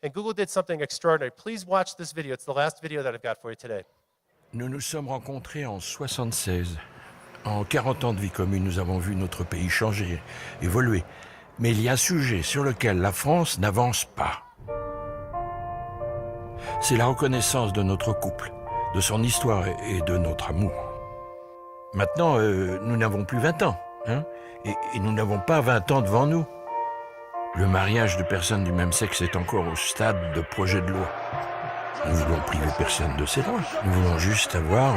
And Google did something extraordinary. Please watch this video. It's the last video that I've got for you today. Nous nous sommes rencontrés en 76. En 40 ans de vie commune, nous avons vu notre pays changer, évoluer. Mais il y a un sujet sur lequel la France n'avance pas. C'est la reconnaissance de notre couple, de son histoire et de notre amour. Maintenant, nous n'avons plus 20 ans, hein, et nous n'avons pas 20 ans devant nous. Le mariage de personnes du même sexe est encore au stade de projet de loi. Nous voulons priver personne de ses droits. Nous voulons juste avoir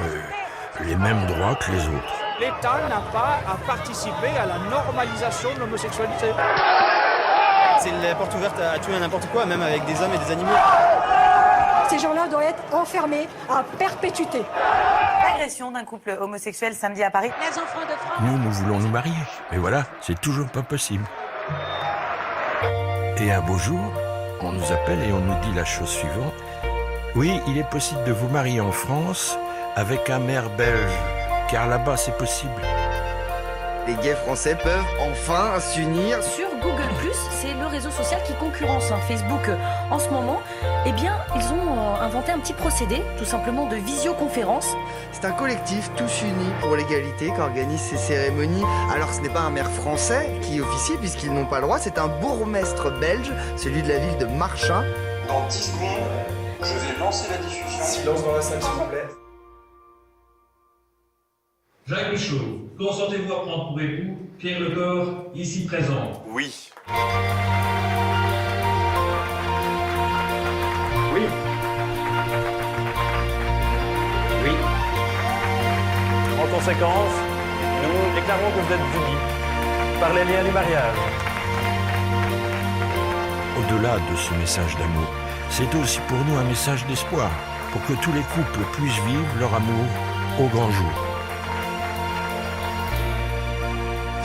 les mêmes droits que les autres. L'État n'a pas à participer à la normalisation de l'homosexualité. C'est la porte ouverte à tout et à n'importe quoi, même avec des hommes et des animaux. Ces gens-là doivent être enfermés à perpétuité. L'agression d'un couple homosexuel samedi à Paris. Les enfants de France. Nous voulons nous marier. Mais voilà, c'est toujours pas possible. Et un beau jour, on nous appelle et on nous dit la chose suivante. Oui, il est possible de vous marier en France avec un maire belge, car là-bas c'est possible. Les gays français peuvent enfin s'unir. Sur Google+, c'est le réseau social qui concurrence Facebook en ce moment. Eh bien, ils ont inventé un petit procédé, tout simplement de visioconférence. C'est un collectif tous unis pour l'égalité qui organise ces cérémonies. Alors ce n'est pas un maire français qui officie puisqu'ils n'ont pas le droit, c'est un bourgmestre belge, celui de la ville de Marchin. Dans 10 secondes, je vais lancer la diffusion. Silence dans la salle, s'il vous plaît. Jacques Michaud, consentez-vous à prendre pour époux Pierre Lecor, ici présent? Oui. Oui. Oui. En conséquence, nous déclarons que vous êtes unis par les liens du mariage. Au-delà de ce message d'amour, c'est aussi pour nous un message d'espoir, pour que tous les couples puissent vivre leur amour au grand jour.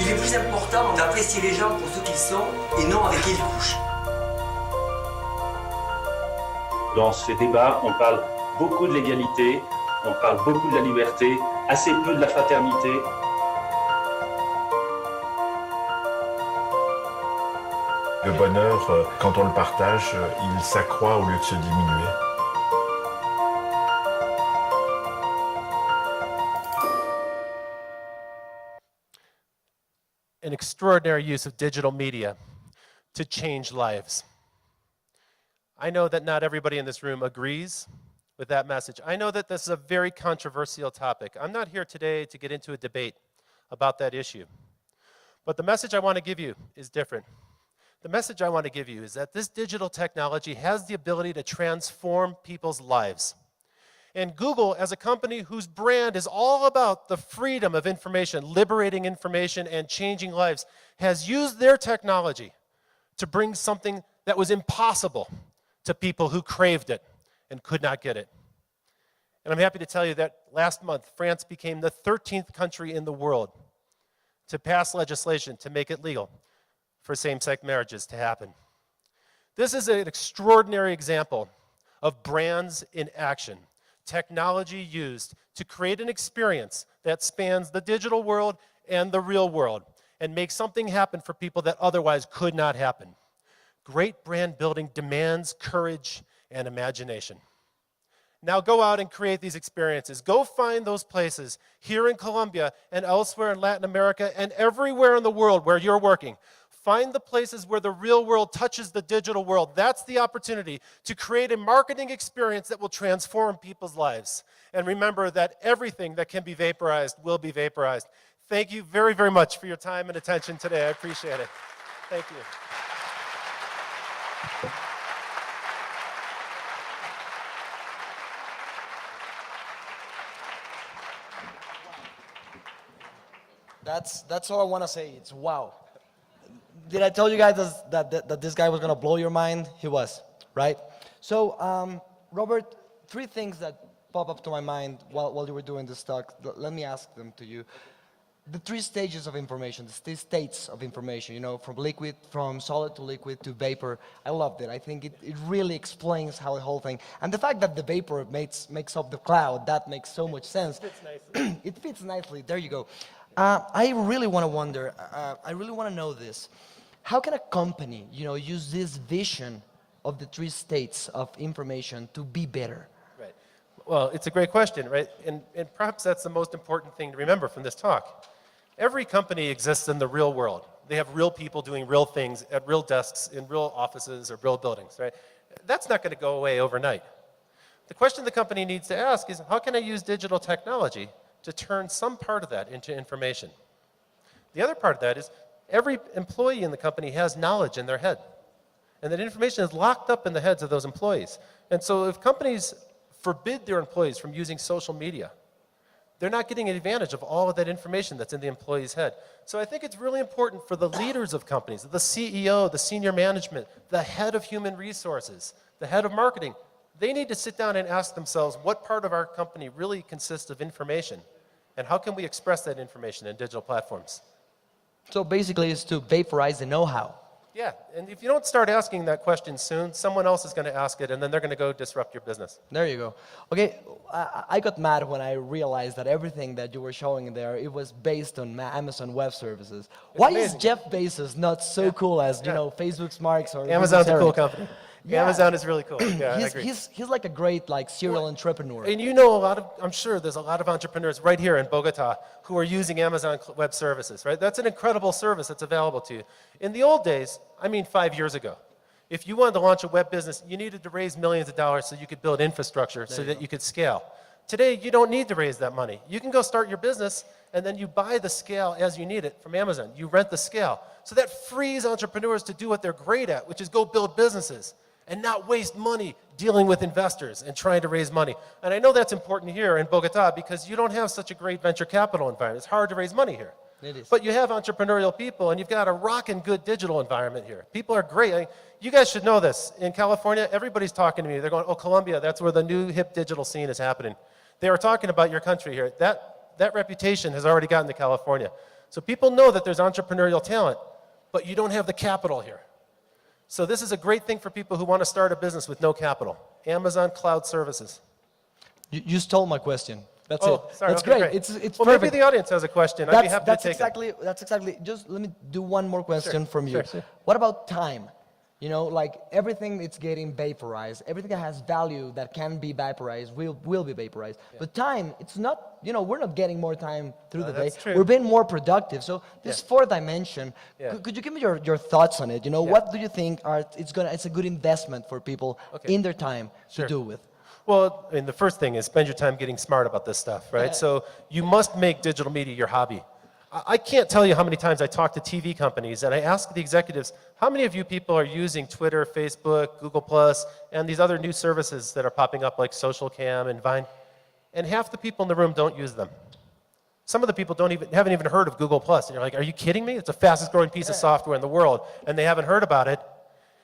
Il est plus important d'apprécier les gens pour ce qu'ils sont et non avec qui ils couchent. Dans ce débat, on parle beaucoup de l'égalité, on parle beaucoup de la liberté, assez peu de la fraternité. Le bonheur, quand on le partage, il s'accroît au lieu de se diminuer. An extraordinary use of digital media to change lives. I know that not everybody in this room agrees with that message. I know that this is a very controversial topic. I'm not here today to get into a debate about that issue. But the message I want to give you is different. The message I want to give you is that this digital technology has the ability to transform people's lives. And Google, as a company whose brand is all about the freedom of information, liberating information and changing lives, has used their technology to bring something that was impossible to people who craved it and could not get it. And I'm happy to tell you that last month, France became the 13th country in the world to pass legislation to make it legal for same-sex marriages to happen. This is an extraordinary example of brands in action. Technology used to create an experience that spans the digital world and the real world and make something happen for people that otherwise could not happen. Great brand building demands courage and imagination. Now go out and create these experiences. Go find those places here in Colombia and elsewhere in Latin America and everywhere in the world where you're working. Find the places where the real world touches the digital world. That's the opportunity to create a marketing experience that will transform people's lives. And remember that everything that can be vaporized will be vaporized. Thank you very, very much for your time and attention today. I appreciate it. Thank you. That's all I want to say. It's wow. Did I tell you guys that this guy was going to blow your mind? He was, right? So, Robert, 3 things that pop up to my mind while you were doing this talk. Let me ask them to you. The 3 stages of information, the 3 states of information, you know, from solid to liquid to vapor. I loved it. I think it really explains how the whole thing, and the fact that the vapor makes up the cloud, that makes so much sense. It fits nicely. It fits nicely. There you go. I really want to wonder, I really want to know this. How can a company, you know, use this vision of the three states of information to be better? Right. Well, it's a great question, right? And perhaps that's the most important thing to remember from this talk. Every company exists in the real world. They have real people doing real things at real desks in real offices or real buildings, right? That's not going to go away overnight. The question the company needs to ask is, how can I use digital technology to turn some part of that into information? The other part of that is, every employee in the company has knowledge in their head. And that information is locked up in the heads of those employees. And so if companies forbid their employees from using social media, they're not getting advantage of all of that information that's in the employee's head. So I think it's really important for the leaders of companies, the CEO, the senior management, the head of human resources, the head of marketing. They need to sit down and ask themselves, what part of our company really consists of information? And how can we express that information in digital platforms? So basically it's to vaporize the know-how. Yeah, and if you don't start asking that question soon, someone else is going to ask it, and then they're going to go disrupt your business. There you go. Okay, I got mad when I realized that everything that you were showing there, it was based on Amazon Web Services. Why is Jeff Bezos not so cool as, you know, Facebook's Marks or Amazon's a Google's cool Eric? company. Yeah. Amazon is really cool. Yeah, I agree. He's like a great serial entrepreneur. And you know I'm sure there's a lot of entrepreneurs right here in Bogota who are using Amazon Web Services, right? That's an incredible service that's available to you. In the old days, I mean 5 years ago, if you wanted to launch a web business, you needed to raise millions of dollars so you could build infrastructure so that you could scale. Today, you don't need to raise that money. You can go start your business, and then you buy the scale as you need it from Amazon. You rent the scale. So that frees entrepreneurs to do what they're great at, which is go build businesses and not waste money dealing with investors and trying to raise money. And I know that's important here in Bogota because you don't have such a great venture capital environment. It's hard to raise money here. It is. But you have entrepreneurial people, and you've got a rockin' good digital environment here. People are great. I mean, you guys should know this. In California, everybody's talking to me. They're going, oh, Colombia, that's where the new hip digital scene is happening. They were talking about your country here. That reputation has already gotten to California. So people know that there's entrepreneurial talent, but you don't have the capital here. So this is a great thing for people who want to start a business with no capital. Amazon Cloud Services. You stole my question. That's oh, it. Sorry, That's okay, great. It's well, perfect. Maybe the audience has a question. I'd be happy to take it. That's exactly. Just let me do one more question from you. Sure. What about time? You know, like everything it's getting vaporized. Everything that has value that can be vaporized will be vaporized. Yeah. But time, it's not. You know, we're not getting more time through the day. True. We're being more productive. So this fourth dimension. Could you give me your thoughts on it? You know, what do you think it's a good investment for people in their time to do with? Well, I mean, the first thing is spend your time getting smart about this stuff, right? So you must make digital media your hobby. I can't tell you how many times I talk to TV companies and I ask the executives, how many of you people are using Twitter, Facebook, Google+, and these other new services that are popping up like SocialCam and Vine? And half the people in the room don't use them. Some of the people haven't even heard of Google+. And you're like, are you kidding me? It's the fastest growing piece of software in the world, and they haven't heard about it.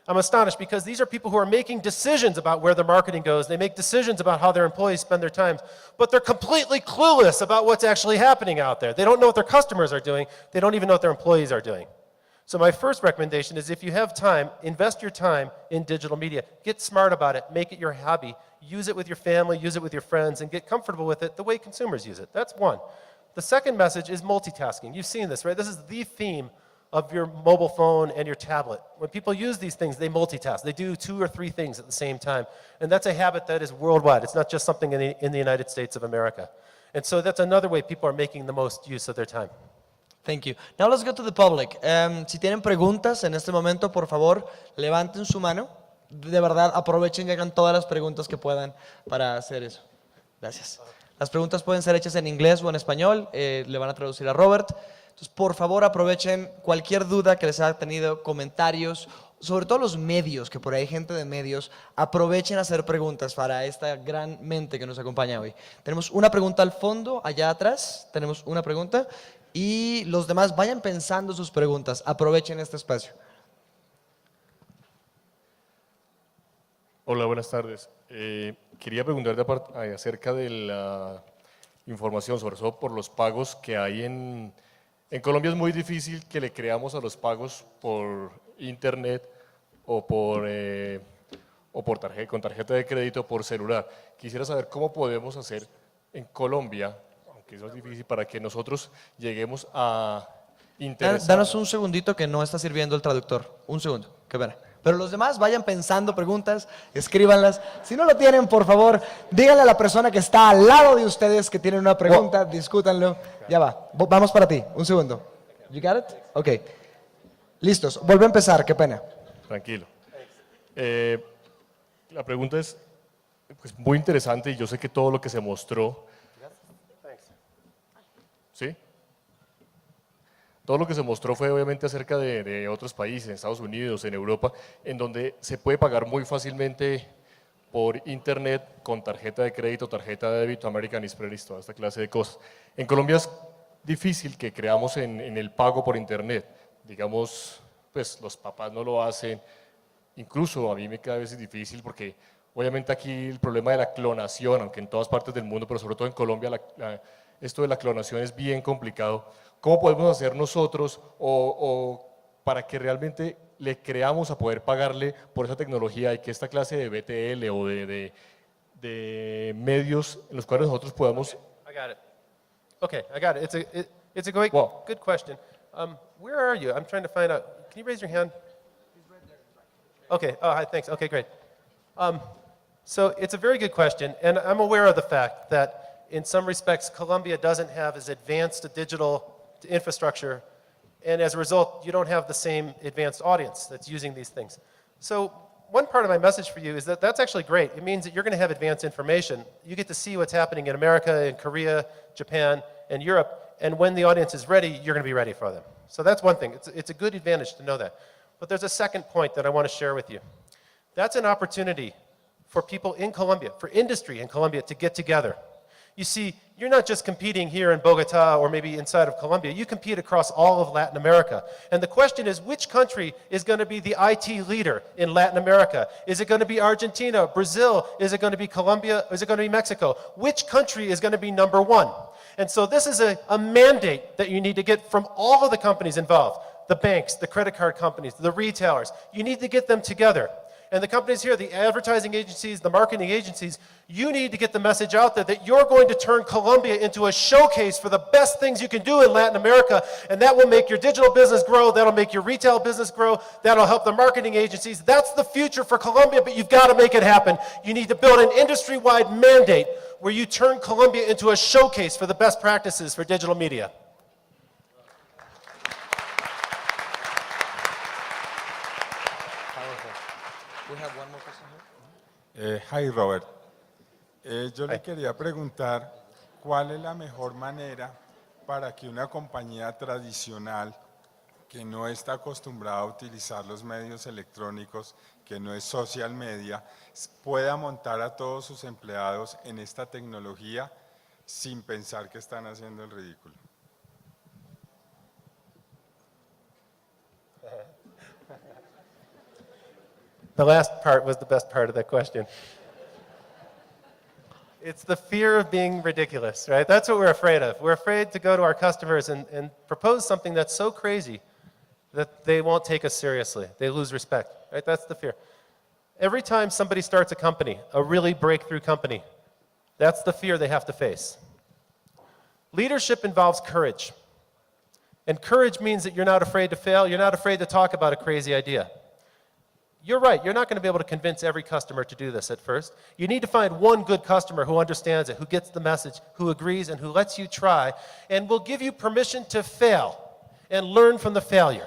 I'm astonished because these are people who are making decisions about where their marketing goes. They make decisions about how their employees spend their time, but they're completely clueless about what's actually happening out there. They don't know what their customers are doing. They don't even know what their employees are doing. So my first recommendation is if you have time, invest your time in digital media. Get smart about it. Make it your hobby. Use it with your family. Use it with your friends, and get comfortable with it the way consumers use it. That's one. The second message is multitasking. You've seen this, right? This is the theme of your mobile phone and your tablet. When people use these things, they multitask. They do 2 or 3 things at the same time. And that's a habit that is worldwide. It's not just something in the United States of America. And so that's another way people are making the most use of their time. Thank you. Now let's go to the public. Si tienen preguntas en este momento, por favor, levanten su mano. De verdad, aprovechen y hagan todas las preguntas que puedan para hacer eso. Gracias. Las preguntas pueden ser hechas en inglés o en español. Le van a traducir a Robert. Entonces, por favor, aprovechen cualquier duda que les haya tenido, comentarios, sobre todo los medios, que por ahí hay gente de medios, aprovechen a hacer preguntas para esta gran mente que nos acompaña hoy. Tenemos una pregunta al fondo, allá atrás, tenemos una pregunta, y los demás vayan pensando sus preguntas, aprovechen este espacio. Hola, buenas tardes. Quería preguntarte acerca de la información, sobre todo por los pagos que hay en Colombia. Es muy difícil que le creamos a los pagos por internet o con tarjeta de crédito por celular. Quisiera saber cómo podemos hacer en Colombia, aunque eso es difícil, para que nosotros lleguemos a interesar. Danos un segundito que no está sirviendo el traductor. Un segundo, qué pena. Pero los demás vayan pensando preguntas, escríbanlas. Si no lo tienen, por favor, díganle a la persona que está al lado de ustedes que tienen una pregunta, discútanlo. Ya va, vamos para ti, un segundo. You got it? Ok. Listos, vuelve a empezar, qué pena. Tranquilo. La pregunta es pues, muy interesante y yo sé que todo lo que se mostró... ¿Sí? Todo lo que se mostró fue obviamente acerca de otros países, en Estados Unidos, en Europa, en donde se puede pagar muy fácilmente por internet con tarjeta de crédito, tarjeta de débito, American Express, toda esta clase de cosas. En Colombia es difícil que creamos en el pago por internet. Digamos, pues los papás no lo hacen. Incluso a mí me queda a veces difícil porque obviamente aquí el problema de la clonación, aunque en todas partes del mundo, pero sobre todo en Colombia, esto de la clonación es bien complicado. ¿Cómo podemos hacer nosotros o para que realmente le creamos a poder pagarle por esa tecnología y que esta clase de BTL o de medios en los cuales nosotros podamos... I got it. Okay, I got it. It's a great, good question. Where are you? I'm trying to find out. Can you raise your hand? Okay, oh, hi, thanks. Okay, great. So it's a very good question, and I'm aware of the fact that in some respects, Colombia doesn't have as advanced a digital infrastructure, and as a result, you don't have the same advanced audience that's using these things. So one part of my message for you is that that's actually great. It means that you're going to have advanced information. You get to see what's happening in America, in Korea, Japan, and Europe, and when the audience is ready, you're going to be ready for them. So that's one thing. It's a good advantage to know that. But there's a second point that I want to share with you. That's an opportunity for people in Colombia, for industry in Colombia to get together. You see, you're not just competing here in Bogota or maybe inside of Colombia. You compete across all of Latin America. And the question is, which country is going to be the IT leader in Latin America? Is it going to be Argentina, Brazil? Is it going to be Colombia? Is it going to be Mexico? Which country is going to be number one? And so this is a mandate that you need to get from all of the companies involved, the banks, the credit card companies, the retailers. You need to get them together. And the companies here, the advertising agencies, the marketing agencies, you need to get the message out there that you're going to turn Colombia into a showcase for the best things you can do in Latin America, and that will make your digital business grow, that'll make your retail business grow, that'll help the marketing agencies. That's the future for Colombia, but you've got to make it happen. You need to build an industry-wide mandate where you turn Colombia into a showcase for the best practices for digital media. Hi, Robert. Yo le quería preguntar cuál es la mejor manera para que una compañía tradicional que no está acostumbrada a utilizar los medios electrónicos, que no es social media, pueda montar a todos sus empleados en esta tecnología sin pensar que están haciendo el ridículo. The last part was the best part of that question. It's the fear of being ridiculous, right? That's what we're afraid of. We're afraid to go to our customers and propose something that's so crazy that they won't take us seriously. They lose respect, right? That's the fear. Every time somebody starts a company, a really breakthrough company, that's the fear they have to face. Leadership involves courage. And courage means that you're not afraid to fail. You're not afraid to talk about a crazy idea. You're right, you're not going to be able to convince every customer to do this at first. You need to find one good customer who understands it, who gets the message, who agrees, and who lets you try, and will give you permission to fail and learn from the failure.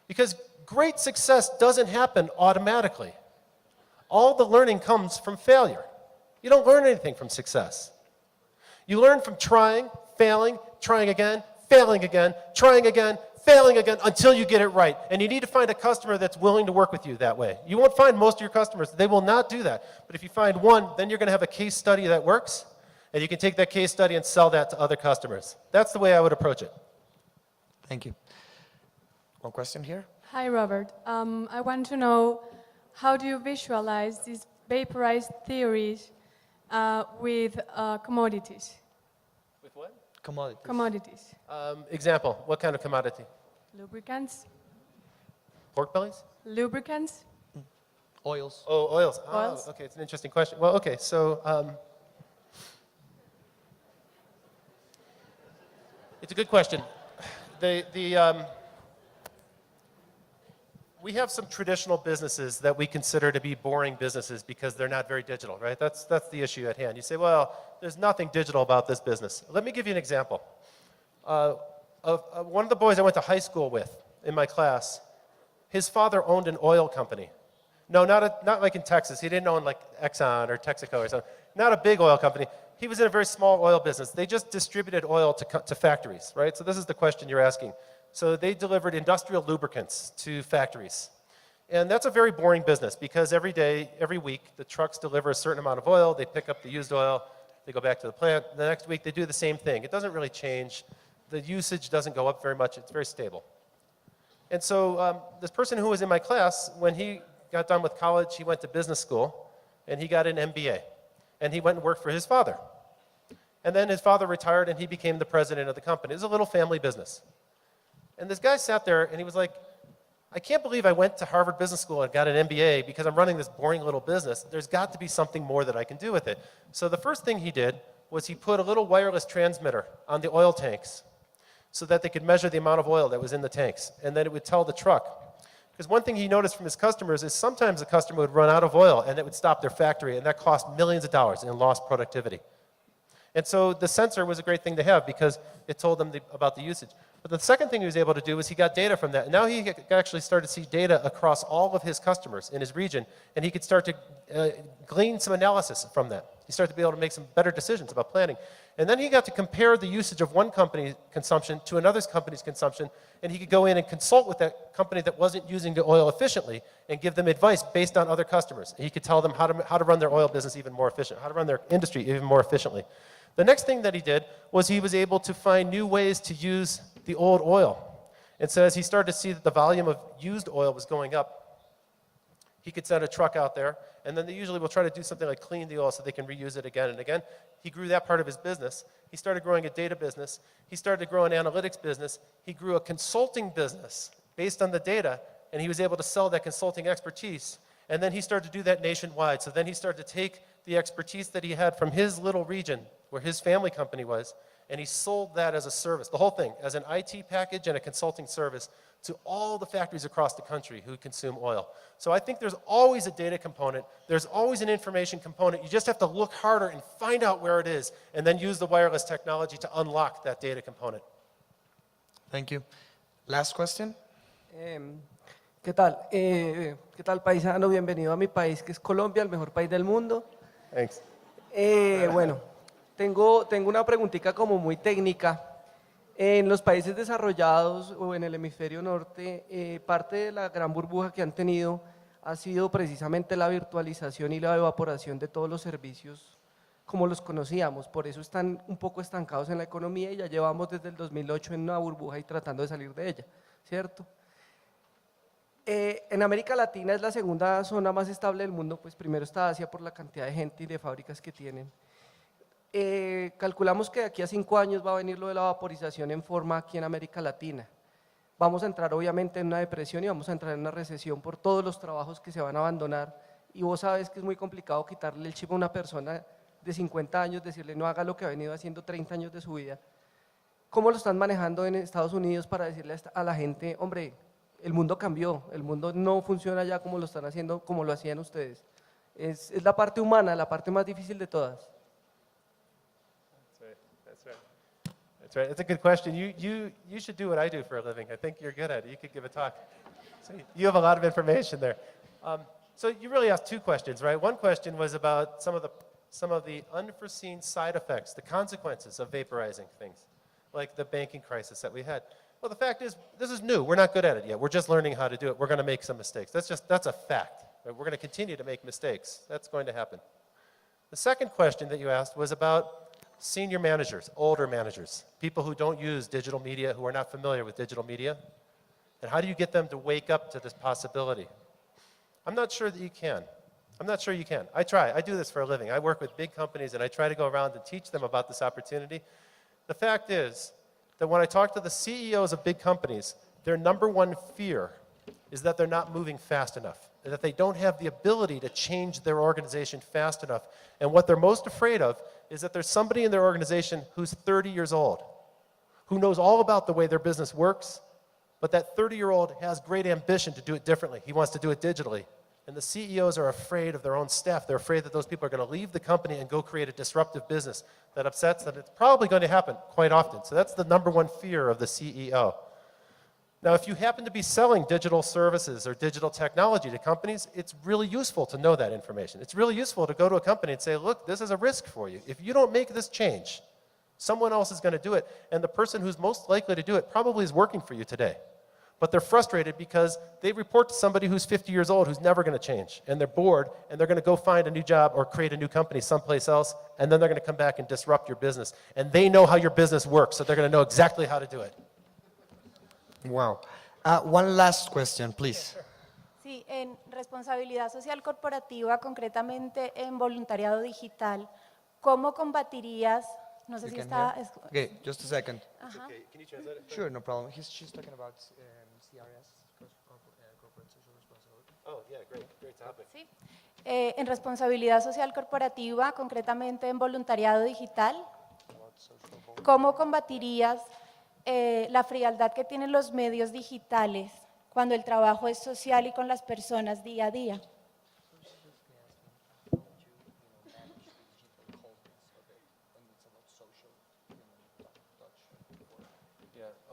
Because great success doesn't happen automatically. All the learning comes from failure. You don't learn anything from success. You learn from trying, failing, trying again, failing again, trying again, failing again until you get it right. And you need to find a customer that's willing to work with you that way. You won't find most of your customers. They will not do that. But if you find one, then you're going to have a case study that works, and you can take that case study and sell that to other customers. That's the way I would approach it. Thank you. One question here. Hi, Robert. I want to know, how do you visualize these vaporized theories with commodities? With what? Commodities. Commodities. Example, what kind of commodity? Lubricants. Pork bellies? Lubricants. Oils. Oh, oils. Oils. Oh, okay, it's an interesting question. Well, okay, so it's a good question. we have some traditional businesses that we consider to be boring businesses because they're not very digital, right? That's the issue at hand. You say, well, there's nothing digital about this business. Let me give you an example. One of the boys I went to high school with in my class, his father owned an oil company. No, not like in Texas. He didn't own like Exxon or Texaco or something. Not a big oil company. He was in a very small oil business. They just distributed oil to factories, right? So this is the question you're asking. So they delivered industrial lubricants to factories. And that's a very boring business because every day, every week, the trucks deliver a certain amount of oil. They pick up the used oil. They go back to the plant. The next week, they do the same thing. It doesn't really change. The usage doesn't go up very much. It's very stable. And so this person who was in my class, when he got done with college, he went to business school, and he got an MBA. And he went and worked for his father. And then his father retired, and he became the president of the company. It was a little family business. And this guy sat there, and he was like, I can't believe I went to Harvard Business School and got an MBA because I'm running this boring little business. There's got to be something more that I can do with it. So the first thing he did was he put a little wireless transmitter on the oil tanks so that they could measure the amount of oil that was in the tanks. And then it would tell the truck. Because one thing he noticed from his customers is sometimes the customer would run out of oil and it would stop their factory, and that cost millions of dollars in lost productivity. And so the sensor was a great thing to have because it told them about the usage. But the second thing he was able to do was he got data from that. And now he actually started to see data across all of his customers in his region, and he could start to glean some analysis from that. He started to be able to make some better decisions about planning. And then he got to compare the usage of one company's consumption to another company's consumption, and he could go in and consult with that company that wasn't using the oil efficiently and give them advice based on other customers. And he could tell them how to run their oil business even more efficient, how to run their industry even more efficiently. The next thing that he did was he was able to find new ways to use the old oil. And so as he started to see that the volume of used oil was going up, he could send a truck out there, and then they usually will try to do something like clean the oil so they can reuse it again and again. He grew that part of his business. He started growing a data business. He started to grow an analytics business. He grew a consulting business based on the data, and he was able to sell that consulting expertise. And then he started to do that nationwide. So then he started to take the expertise that he had from his little region, where his family company was, and he sold that as a service, the whole thing, as an IT package and a consulting service to all the factories across the country who consume oil. So I think there's always a data component. There's always an information component. You just have to look harder and find out where it is, and then use the wireless technology to unlock that data component. Thank you. Last question. ¿Qué tal? ¿Qué tal, paisano? Bienvenido a mi país, que es Colombia, el mejor país del mundo. Thanks. Bueno, tengo una preguntita como muy técnica. En los países desarrollados o en el hemisferio norte, parte de la gran burbuja que han tenido ha sido precisamente la virtualización y la evaporación de todos los servicios como los conocíamos. Por eso están un poco estancados en la economía y ya llevamos desde el 2008 en una burbuja y tratando de salir de ella, ¿cierto? En América Latina es la segunda zona más estable del mundo, pues primero está Asia por la cantidad de gente y de fábricas que tienen. Calculamos que de aquí a 5 años va a venir lo de la vaporización en forma aquí en América Latina. Vamos a entrar obviamente en una depresión y vamos a entrar en una recesión por todos los trabajos que se van a abandonar, y vos sabes que es muy complicado quitarle el chip a una persona de 50 años, decirle no haga lo que ha venido haciendo 30 años de su vida. ¿Cómo lo están manejando en Estados Unidos para decirle a la gente, hombre, el mundo cambió, el mundo no funciona ya como lo están haciendo, como lo hacían ustedes? Es la parte humana, la parte más difícil de todas. That's right. It's a good question. You should do what I do for a living. I think you're good at it. You could give a talk. So you have a lot of information there. So you really asked 2 questions, right? One question was about some of the unforeseen side effects, the consequences of vaporizing things, like the banking crisis that we had. Well, the fact is, this is new. We're not good at it yet. We're just learning how to do it. We're going to make some mistakes. That's a fact. Right? We're going to continue to make mistakes. That's going to happen. The second question that you asked was about senior managers, older managers, people who don't use digital media, who are not familiar with digital media, and how do you get them to wake up to this possibility? I'm not sure that you can. I'm not sure you can. I try. I do this for a living. I work with big companies, and I try to go around and teach them about this opportunity. The fact is that when I talk to the CEOs of big companies, their number one fear is that they're not moving fast enough, and that they don't have the ability to change their organization fast enough. And what they're most afraid of is that there's somebody in their organization who's 30 years old, who knows all about the way their business works, But that 30-year-old has great ambition to do it differently. He wants to do it digitally. And the CEOs are afraid of their own staff. They're afraid that those people are going to leave the company and go create a disruptive business that upsets them. It's probably going to happen quite often. So that's the number one fear of the CEO. Now, if you happen to be selling digital services or digital technology to companies, it's really useful to know that information. It's really useful to go to a company and say, look, this is a risk for you. If you don't make this change, someone else is going to do it. And the person who's most likely to do it probably is working for you today. But they're frustrated because they report to somebody who's 50 years old who's never going to change. And they're bored, and they're going to go find a new job or create a new company someplace else, and then they're going to come back and disrupt your business. And they know how your business works, so they're going to know exactly how to do it. Wow. One last question, please. Sí, en responsabilidad social corporativa, concretamente en voluntariado digital, ¿cómo combatirías? No sé si está. Okay, just a second. Ajá. Can you translate it? Sure, no problem. She's talking about CRS, corporate social responsibility. Oh, yeah, great topic. Sí. En responsabilidad social corporativa, concretamente en voluntariado digital, ¿cómo combatirías la frialdad que tienen los medios digitales cuando el trabajo es social y con las personas día a día?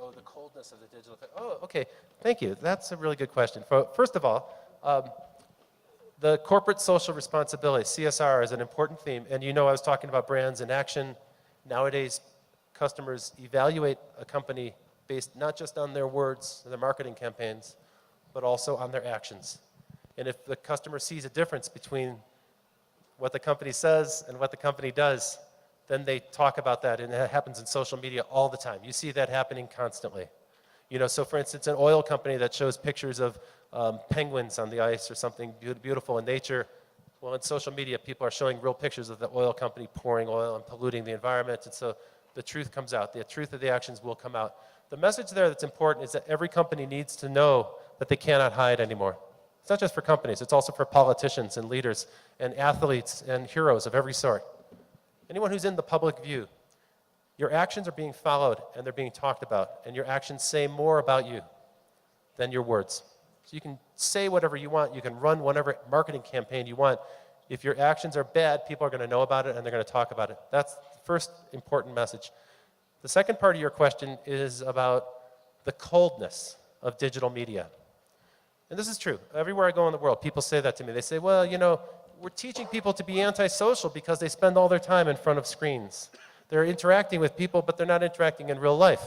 Oh, the coldness of the digital. Oh, okay. Thank you. That's a really good question. First of all, the corporate social responsibility, CSR, is an important theme. And you know, I was talking about brands in action. Nowadays, customers evaluate a company based not just on their words and their marketing campaigns, but also on their actions. And if the customer sees a difference between what the company says and what the company does, then they talk about that, and that happens in social media all the time. You see that happening constantly. You know, so for instance, an oil company that shows pictures of penguins on the ice or something beautiful in nature, well, in social media, people are showing real pictures of the oil company pouring oil and polluting the environment, and so the truth comes out. The truth of the actions will come out. The message there that's important is that every company needs to know that they cannot hide anymore. It's not just for companies, it's also for politicians and leaders and athletes and heroes of every sort. Anyone who's in the public view, your actions are being followed and they're being talked about, and your actions say more about you than your words. So you can say whatever you want, you can run whatever marketing campaign you want. If your actions are bad, people are going to know about it and they're going to talk about it. That's the first important message. The second part of your question is about the coldness of digital media. And this is true. Everywhere I go in the world, people say that to me. They say, well, you know, we're teaching people to be antisocial because they spend all their time in front of screens. They're interacting with people, but they're not interacting in real life.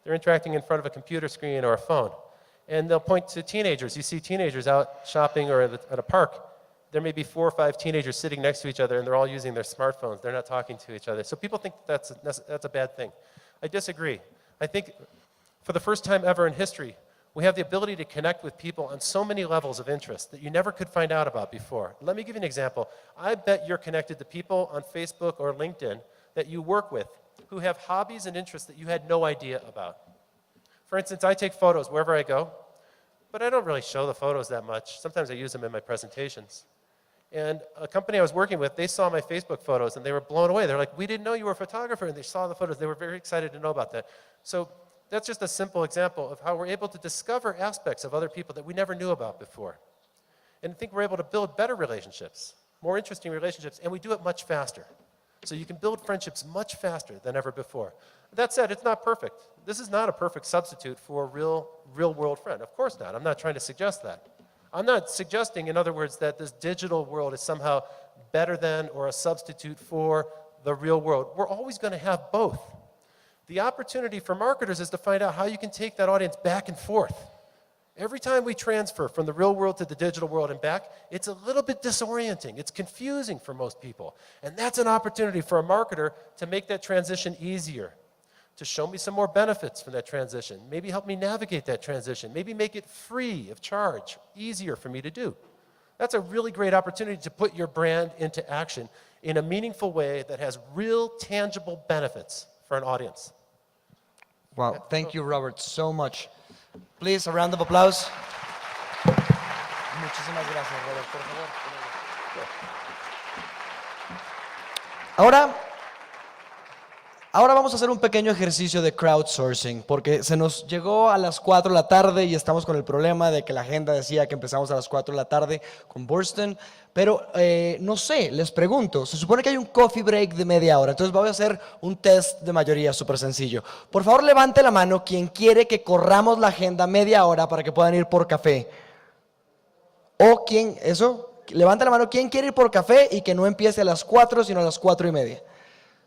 They're interacting in front of a computer screen or a phone. And they'll point to teenagers. You see teenagers out shopping or at a park. There may be 4 or 5 teenagers sitting next to each other, and they're all using their smartphones. They're not talking to each other. So people think that's a bad thing. I disagree. I think for the first time ever in history, we have the ability to connect with people on so many levels of interest that you never could find out about before. Let me give you an example. I bet you're connected to people on Facebook or LinkedIn that you work with who have hobbies and interests that you had no idea about. For instance, I take photos wherever I go, but I don't really show the photos that much. Sometimes I use them in my presentations. And a company I was working with, they saw my Facebook photos and they were blown away. They're like, we didn't know you were a photographer, and they saw the photos. They were very excited to know about that. So that's just a simple example of how we're able to discover aspects of other people that we never knew about before. And I think we're able to build better relationships, more interesting relationships, and we do it much faster. So you can build friendships much faster than ever before. That said, it's not perfect. This is not a perfect substitute for a real world friend. Of course not. I'm not trying to suggest that. I'm not suggesting, in other words, that this digital world is somehow better than or a substitute for the real world. We're always going to have both. The opportunity for marketers is to find out how you can take that audience back and forth. Every time we transfer from the real world to the digital world and back, it's a little bit disorienting. It's confusing for most people. And that's an opportunity for a marketer to make that transition easier, to show me some more benefits from that transition, maybe help me navigate that transition, maybe make it free of charge, easier for me to do. That's a really great opportunity to put your brand into action in a meaningful way that has real tangible benefits for an audience. Wow, thank you, Robert, so much. Please, a round of applause. Muchísimas gracias, Robert, por favor. Ahora, Ahora vamos a hacer un pequeño ejercicio de crowdsourcing, porque se nos llegó a las 4 de la tarde y estamos con el problema de que la agenda decía que empezamos a las 4 de la tarde con Burston, pero no sé, les pregunto, se supone que hay un coffee break de media hora, entonces voy a hacer un test de mayoría súper sencillo. Por favor, levante la mano quien quiere que corramos la agenda media hora para que puedan ir por café. O quien, levante la mano quien quiere ir por café y que no empiece a las 4, sino a las 4:30.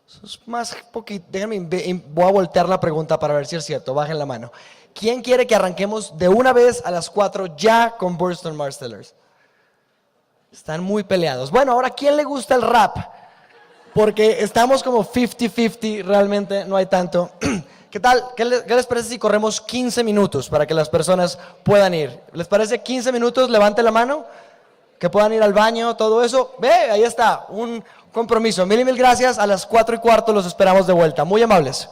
Eso es más poquito. Déjenme, voy a voltear la pregunta para ver si es cierto. Bajen la mano. ¿Quién quiere que arranquemos de una vez a las 4 ya con Burston Marstellers? Están muy peleados. Bueno, ahora, ¿quién le gusta el rap? Porque estamos como 50-50, realmente no hay tanto. ¿Qué tal? ¿Qué les parece si corremos 15 minutos para que las personas puedan ir? ¿Les parece 15 minutos? Levante la mano. Que puedan ir al baño, todo eso. Ve, ahí está, un compromiso. Mil y mil gracias. A las 4:15 los esperamos de vuelta. Muy amables.